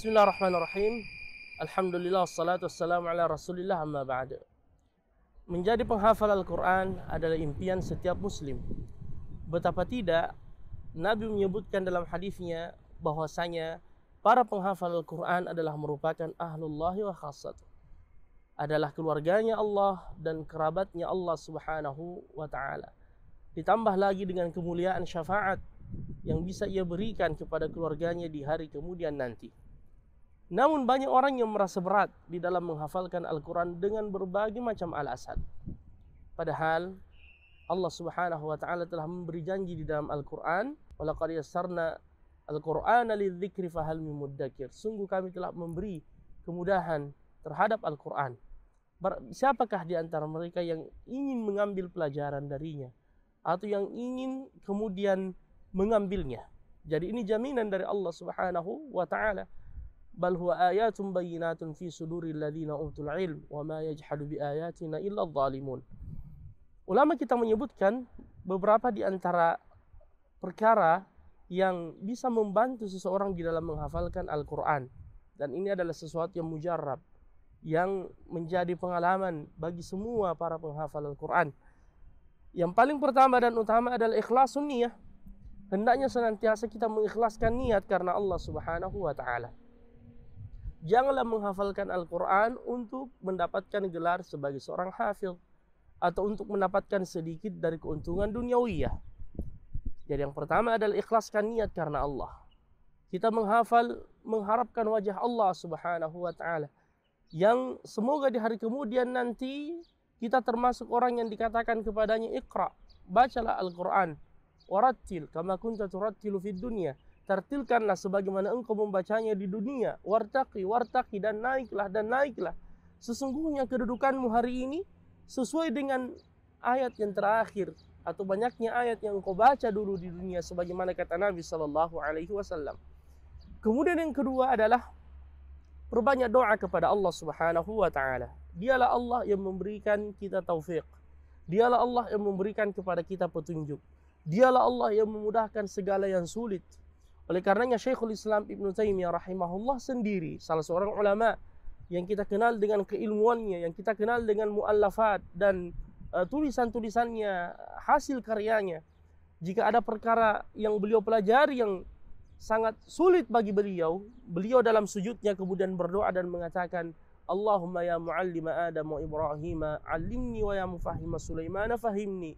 Bismillahirrahmanirrahim. Alhamdulillah wassalatu wassalamu ala Rasulillah amma ba'd. Menjadi penghafal Al-Quran adalah impian setiap muslim. Betapa tidak Nabi menyebutkan dalam hadisnya bahwasanya para penghafal Al-Quran adalah merupakan ahlullahi wa khassat. Adalah keluarganya Allah dan kerabatnya Allah subhanahu wa ta'ala. Ditambah lagi dengan kemuliaan syafaat yang bisa ia berikan kepada keluarganya di hari kemudian nanti. Namun banyak orang yang merasa berat di dalam menghafalkan Al-Quran dengan berbagai macam alasan. Padahal Allah subhanahu wa ta'ala telah memberi janji di dalam Al-Quran, وَلَقَدْ يَسَّرْنَا الْقُرْآنَ لِلذِّكْرِ فَهَلْ مِن مُدَّكِرٍ. Sungguh kami telah memberi kemudahan terhadap Al-Quran. Siapakah di antara mereka yang ingin mengambil pelajaran darinya atau yang ingin kemudian mengambilnya? Jadi ini jaminan dari Allah subhanahu wa ta'ala. Bal huwa ayatun bayyinatun fi suduril ladzina utul ilm wa ma yajhadu bi ayatina illa adh-dhalimun. Ulama kita menyebutkan beberapa di antara perkara yang bisa membantu seseorang di dalam menghafalkan Al-Quran, dan ini adalah sesuatu yang mujarrab, yang menjadi pengalaman bagi semua para penghafal Al-Quran. Yang paling pertama dan utama adalah ikhlasun niyah. Hendaknya senantiasa kita mengikhlaskan niat karena Allah subhanahu wa ta'ala. Janganlah menghafalkan Al-Quran untuk mendapatkan gelar sebagai seorang hafidh atau untuk mendapatkan sedikit dari keuntungan duniawiyah. Jadi yang pertama adalah ikhlaskan niat karena Allah. Kita menghafal mengharapkan wajah Allah subhanahu wa ta'ala, yang semoga di hari kemudian nanti kita termasuk orang yang dikatakan kepadanya Iqra, bacalah Al-Quran, warattil kama kunta turattilu fid dunya, tartilkanlah sebagaimana engkau membacanya di dunia, wartaqi dan naiklah. Sesungguhnya kedudukanmu hari ini sesuai dengan ayat yang terakhir atau banyaknya ayat yang engkau baca dulu di dunia, sebagaimana kata Nabi sallallahu alaihi wasallam. Kemudian yang kedua adalah perbanyak doa kepada Allah subhanahu wa ta'ala. Dialah Allah yang memberikan kita taufik. Dialah Allah yang memberikan kepada kita petunjuk. Dialah Allah yang memudahkan segala yang sulit. Oleh karenanya Syekhul Islam Ibn Taimiyah rahimahullah sendiri, salah seorang ulama yang kita kenal dengan keilmuannya, yang kita kenal dengan muallafat dan tulisan-tulisannya, hasil karyanya. Jika ada perkara yang beliau pelajari yang sangat sulit bagi beliau dalam sujudnya kemudian berdoa dan mengatakan, Allahumma ya muallima Adam wa Ibrahim, alimni wa ya mufahhima Sulaiman fahimni.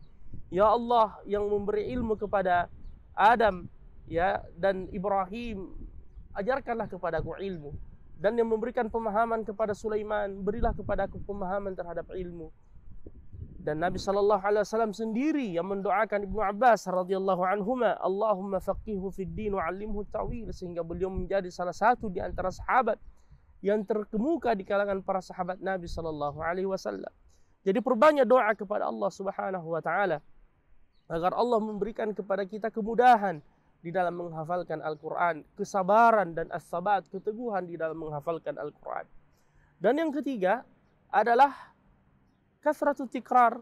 Ya Allah yang memberi ilmu kepada Adam ya dan Ibrahim, ajarkanlah kepadaku ilmu, dan yang memberikan pemahaman kepada Sulaiman, berilah kepadaku pemahaman terhadap ilmu. Dan Nabi sallallahu alaihi wasallam sendiri yang mendoakan Ibnu Abbas radhiyallahu anhuma, Allahumma faqihhu fid din wa 'allimhu ta'wil, sehingga beliau menjadi salah satu di antara sahabat yang terkemuka di kalangan para sahabat Nabi sallallahu alaihi wasallam. Jadi perbanyak doa kepada Allah subhanahu wa ta'ala agar Allah memberikan kepada kita kemudahan di dalam menghafalkan Al-Quran, kesabaran dan as-sabat, keteguhan di dalam menghafalkan Al-Quran. Dan yang ketiga adalah kasratut tikrar.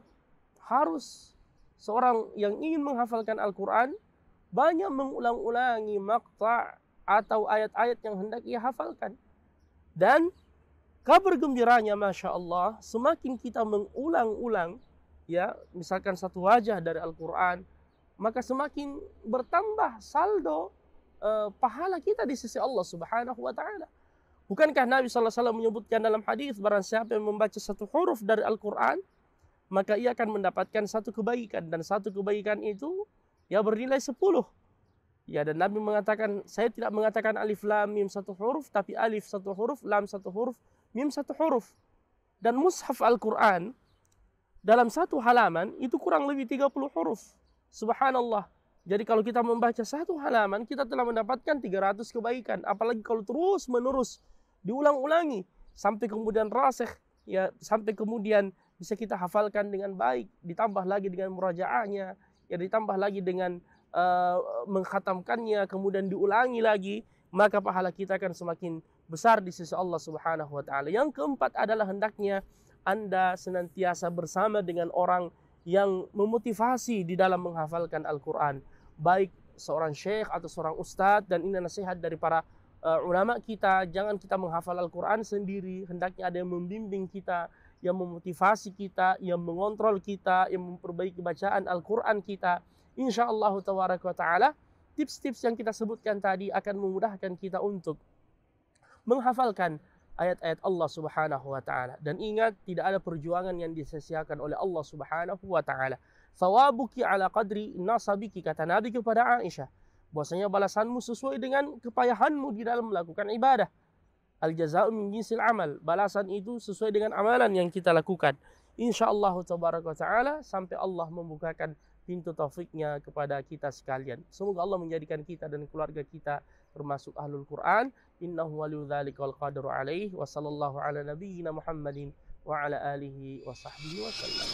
Harus seorang yang ingin menghafalkan Al-Quran banyak mengulang-ulangi maqta' atau ayat-ayat yang hendak ia hafalkan. Dan kabar gembiranya Masya Allah, semakin kita mengulang-ulang ya, misalkan satu wajah dari Al-Quran, maka semakin bertambah saldo pahala kita di sisi Allah subhanahu wa ta'ala. Bukankah Nabi SAW menyebutkan dalam hadis, barang siapa yang membaca satu huruf dari Al-Quran, maka ia akan mendapatkan satu kebaikan, dan satu kebaikan itu ya bernilai 10. Ya, dan Nabi mengatakan, saya tidak mengatakan alif lam mim satu huruf, tapi alif satu huruf, lam satu huruf, mim satu huruf. Dan mushaf Al-Quran dalam satu halaman itu kurang lebih 30 huruf. Subhanallah. Jadi kalau kita membaca satu halaman, kita telah mendapatkan 300 kebaikan. Apalagi kalau terus menerus diulang-ulangi sampai kemudian rasikh, ya, sampai kemudian bisa kita hafalkan dengan baik, ditambah lagi dengan murajaahnya, ya, ditambah lagi dengan mengkhatamkannya, kemudian diulangi lagi, maka pahala kita akan semakin besar di sisi Allah subhanahu wa ta'ala. Yang keempat adalah hendaknya Anda senantiasa bersama dengan orang yang memotivasi di dalam menghafalkan Al-Quran, baik seorang syekh atau seorang ustadz, dan ini nasihat dari para ulama kita, jangan kita menghafal Al-Quran sendiri. Hendaknya ada yang membimbing kita, yang memotivasi kita, yang mengontrol kita, yang memperbaiki bacaan Al-Quran kita. InsyaAllah ta'ala, tips-tips yang kita sebutkan tadi akan memudahkan kita untuk menghafalkan ayat-ayat Allah Subhanahu wa taala. Dan ingat, tidak ada perjuangan yang disia-siakan oleh Allah Subhanahu wa taala. Thawabuki ala qadri nasabiki, kata Nabi kepada Aisyah, bahwasanya balasanmu sesuai dengan kepayahanmu di dalam melakukan ibadah. Al jaza'u min jinsil amal, balasan itu sesuai dengan amalan yang kita lakukan. Insyaallah taala sampai Allah membukakan pintu taufiknya kepada kita sekalian. Semoga Allah menjadikan kita dan keluarga kita termasuk ahlul Quran. Innahu waliyyu dzalika wal qadiru alaihi. Wa sallallahu ala nabiyyina Muhammadin wa ala alihi wa sahbihi wa sallam.